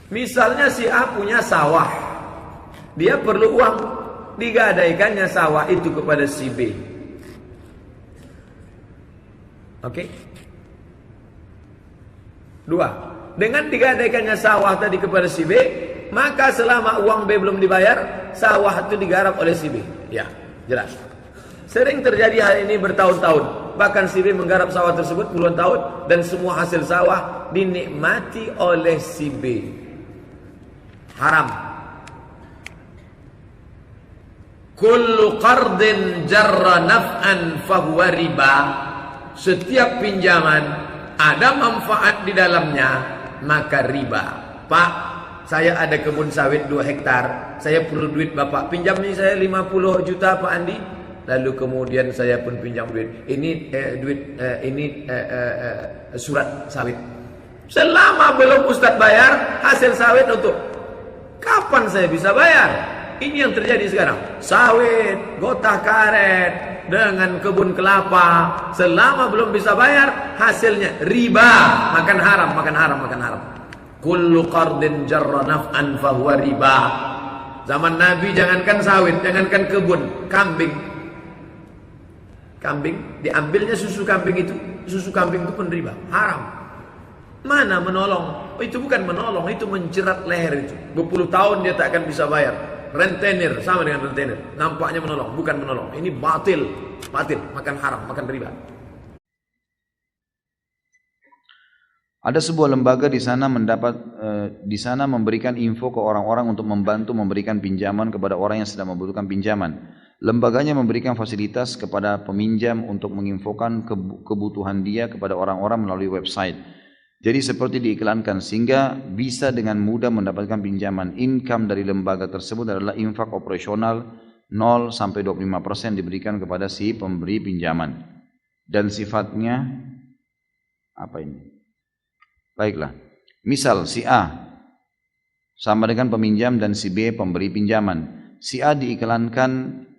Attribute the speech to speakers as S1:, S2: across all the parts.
S1: Misalnya si A punya sawah, dia perlu uang, digadaikannya sawah itu kepada si B. Oke? Dua, dengan digadaikannya sawah tadi kepada si B, maka selama uang B belum dibayar, sawah itu digarap oleh si B. Ya, jelas. Sering terjadi hal ini bertahun-tahun. Bahkan si B menggarap sawah tersebut puluhan tahun, dan semua hasil sawah dinikmati oleh si B. Haram. Kullu qardin jarra naf'an fahuwa riba. Setiap pinjaman ada manfaat di dalamnya, maka riba. Pak, saya ada kebun sawit 2 hektar. Saya perlu duit Bapak. Pinjam nih saya 50 juta Pak Andi. Lalu kemudian saya pun pinjam duit. Ini surat sawit. Selama belum Ustadz bayar hasil sawit untuk, kapan saya bisa bayar? Ini yang terjadi sekarang. Sawit, gotah karet dengan kebun kelapa, selama belum bisa bayar, hasilnya riba. Makan haram, makan haram, makan haram. Kullu qardin jarra naf'an fahuwa riba. Zaman Nabi jangankan sawit, jangankan kebun, kambing. Kambing, diambilnya susu kambing itu pun riba, haram. Mana menolong? Oh, itu bukan menolong, itu menjerat leher itu. 20 tahun dia tak akan bisa bayar. Rentenir, sama dengan rentenir. Nampaknya menolong, bukan menolong. Ini batil, makan haram, makan riba.
S2: Ada sebuah lembaga di sana memberikan info ke orang-orang untuk membantu memberikan pinjaman kepada orang yang sedang membutuhkan pinjaman. Lembaganya memberikan fasilitas kepada peminjam untuk menginfokan kebutuhan dia kepada orang-orang melalui website. Jadi seperti diiklankan, sehingga bisa dengan mudah mendapatkan pinjaman. Income dari lembaga tersebut adalah infak operasional 0-25% diberikan kepada si pemberi pinjaman. Dan sifatnya apa ini? Baiklah, misal si A sama dengan peminjam dan si B pemberi pinjaman. Si A diiklankan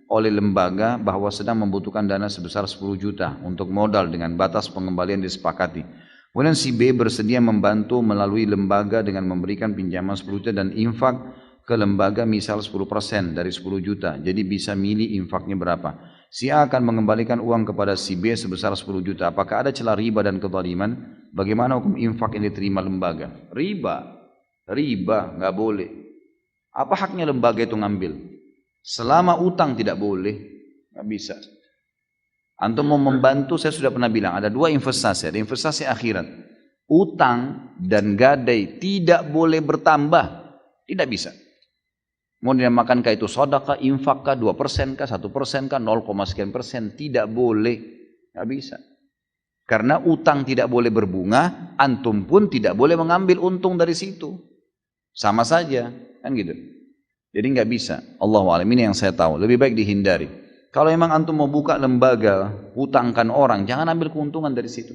S2: oleh lembaga bahwa sedang membutuhkan dana sebesar 10 juta untuk modal dengan batas pengembalian disepakati. Kemudian si B bersedia membantu melalui lembaga dengan memberikan pinjaman 10 juta dan infak ke lembaga misal 10% dari 10 juta. Jadi bisa milih infaknya berapa. Si A akan mengembalikan uang kepada si B sebesar 10 juta. Apakah ada celah riba dan kezaliman? Bagaimana hukum infak yang diterima lembaga? Riba, nggak boleh. Apa haknya lembaga itu ngambil? Selama utang tidak boleh, nggak bisa. Antum mau membantu, saya sudah pernah bilang, ada 2 investasi, ada investasi akhirat. Utang dan gadai tidak boleh bertambah, tidak bisa. Mau dinamakan itu sedekah, infak kah, 2% kah, 1% kah, 0, sekian persen, tidak boleh, nggak bisa. Karena utang tidak boleh berbunga, antum pun tidak boleh mengambil untung dari situ. Sama saja, kan gitu. Jadi nggak bisa. Allahu a'lam, ini yang saya tahu. Lebih baik dihindari. Kalau memang antum mau buka lembaga, hutangkan orang, jangan ambil keuntungan dari situ.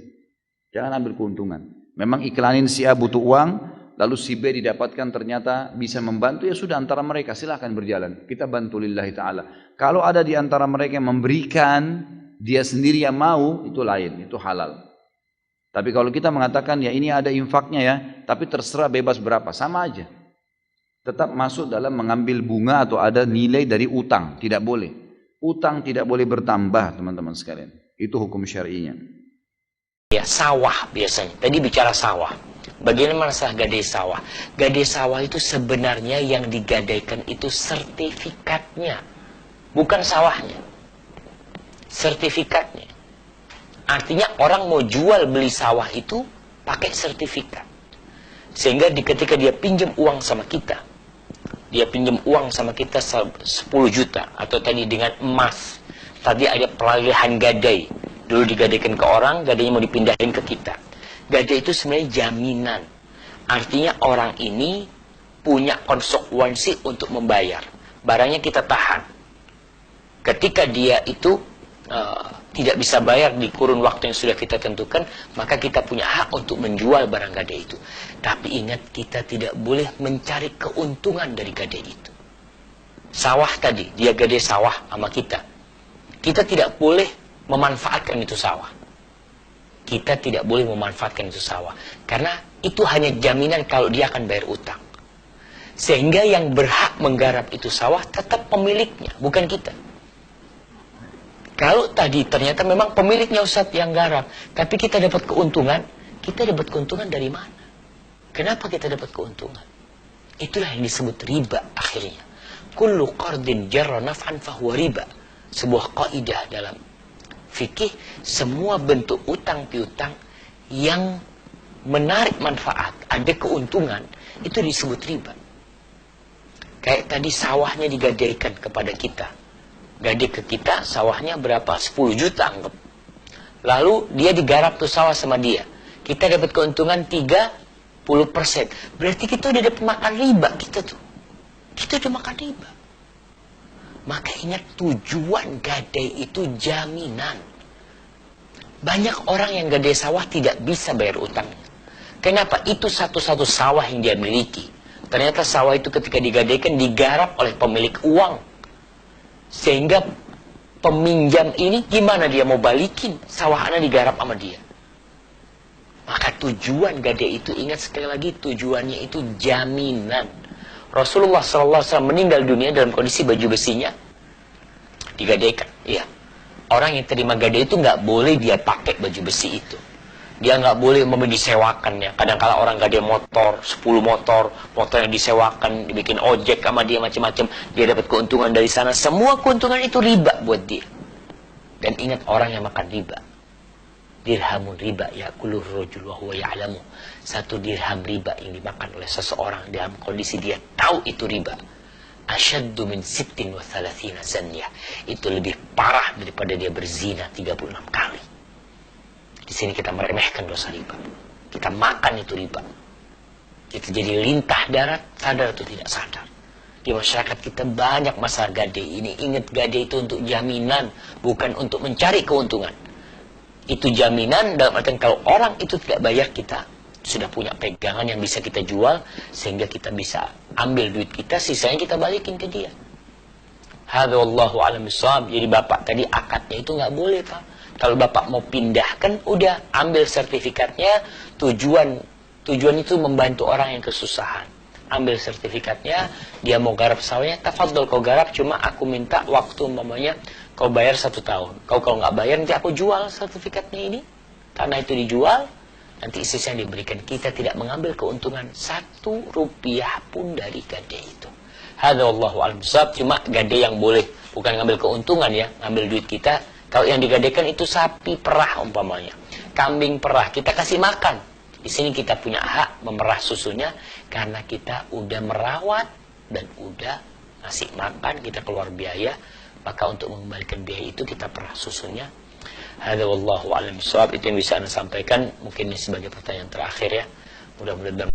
S2: Jangan ambil keuntungan. Memang iklanin si A butuh uang, lalu si B didapatkan ternyata bisa membantu, ya sudah antara mereka silahkan berjalan. Kita bantu lillahi ta'ala. Kalau ada di antara mereka yang memberikan, dia sendiri yang mau, itu lain, itu halal. Tapi kalau kita mengatakan ya ini ada infaknya ya, tapi terserah bebas berapa, sama aja. Tetap masuk dalam mengambil bunga atau ada nilai dari utang, tidak boleh. Utang tidak boleh bertambah, teman-teman sekalian. Itu hukum syar'inya.
S3: Ya, sawah biasanya. Tadi bicara sawah. Bagaimana masalah gadai sawah? Gadai sawah itu sebenarnya yang digadaikan itu sertifikatnya, bukan sawahnya. Sertifikatnya. Artinya orang mau jual beli sawah itu pakai sertifikat. Sehingga ketika dia pinjam uang sama kita, dia pinjam uang sama kita 10 juta atau tadi dengan emas. Tadi ada pengalihan gadai. Dulu digadaikan ke orang, gadainya mau dipindahin ke kita. Gadai itu sebenarnya jaminan. Artinya orang ini punya konsekuensi untuk membayar. Barangnya kita tahan. Ketika dia itu tidak bisa bayar di kurun waktu yang sudah kita tentukan, maka kita punya hak untuk menjual barang gadai itu. Tapi ingat, kita tidak boleh mencari keuntungan dari gadai itu. Sawah tadi, dia gadai sawah sama kita. Kita tidak boleh memanfaatkan itu sawah. Kita tidak boleh memanfaatkan itu sawah. Karena itu hanya jaminan kalau dia akan bayar utang. Sehingga yang berhak menggarap itu sawah tetap pemiliknya, bukan kita. Kalau tadi ternyata memang pemiliknya Ustadz yang garap, tapi kita dapat keuntungan dari mana? Kenapa kita dapat keuntungan? Itulah yang disebut riba akhirnya. Kullu qardin jarra naf'an fahuwa riba. Sebuah kaidah dalam fikih, semua bentuk utang piutang yang menarik manfaat, ada keuntungan, itu disebut riba. Kayak tadi sawahnya digadaikan kepada kita. Gadai ke kita, sawahnya berapa? 10 juta anggap. Lalu dia digarap tuh sawah sama dia. Kita dapat keuntungan 30%. Berarti kita udah dapat makan riba kita tuh. Kita udah makan riba. Maka ingat, tujuan gadai itu jaminan. Banyak orang yang gadai sawah tidak bisa bayar utangnya. Kenapa? Itu satu-satu sawah yang dia miliki. Ternyata sawah itu ketika digadaikan digarap oleh pemilik uang. Sehingga peminjam ini gimana dia mau balikin sawahnya digarap sama dia. Maka tujuan gadai itu, ingat sekali lagi, tujuannya itu jaminan. Rasulullah SAW meninggal dunia dalam kondisi baju besinya digadaikan. Iya. Orang yang terima gadai itu nggak boleh dia pakai baju besi itu. Dia nggak boleh disewakannya. Kadang-kala orang gadai motor, 10 motor yang disewakan, dibikin ojek sama dia macam-macam. Dia dapat keuntungan dari sana. Semua keuntungan itu riba buat dia. Dan ingat, orang yang makan riba, dirhamun riba ya'kulur rajul wa huwa ya'lamu. 1 dirham riba yang dimakan oleh seseorang dalam kondisi dia tahu itu riba, asyaddu min 36 zanyah. Itu lebih parah daripada dia berzina 36 kali. Di sini kita meremehkan dosa riba. Kita makan itu riba. Kita jadi lintah darat, sadar atau tidak sadar. Di masyarakat kita banyak masalah gadai ini. Ingat, gadai itu untuk jaminan, bukan untuk mencari keuntungan. Itu jaminan dalam artian kalau orang itu tidak bayar, kita sudah punya pegangan yang bisa kita jual, sehingga kita bisa ambil duit kita, sisanya kita balikin ke dia. Hadza wallahu a'lam bissawab. Jadi bapak tadi akadnya itu nggak boleh, Pak. Kalau bapak mau pindahkan, udah ambil sertifikatnya. Tujuan itu membantu orang yang kesusahan. Ambil sertifikatnya, dia mau garap sawahnya, tafadhol kau garap, cuma aku minta waktu umpamanya kau bayar 1 tahun. Kau kalau nggak bayar, nanti aku jual sertifikatnya ini. Karena itu dijual, nanti sisanya diberikan. Kita tidak mengambil keuntungan 1 rupiah pun dari gadai itu. Hadza wallahu a'lam bissawab. Cuma gadai yang boleh, bukan ngambil keuntungan ya, ngambil duit kita. Kalau yang digadaikan itu sapi perah umpamanya, kambing perah, kita kasih makan. Di sini kita punya hak memerah susunya karena kita udah merawat dan udah ngasih makan, kita keluar biaya. Maka untuk mengembalikan biaya itu kita perah susunya. Hadza wallahu a'lam bissawab. Itu yang bisa Anda sampaikan. Mungkin ini sebagai pertanyaan terakhir ya. Mudah-mudahan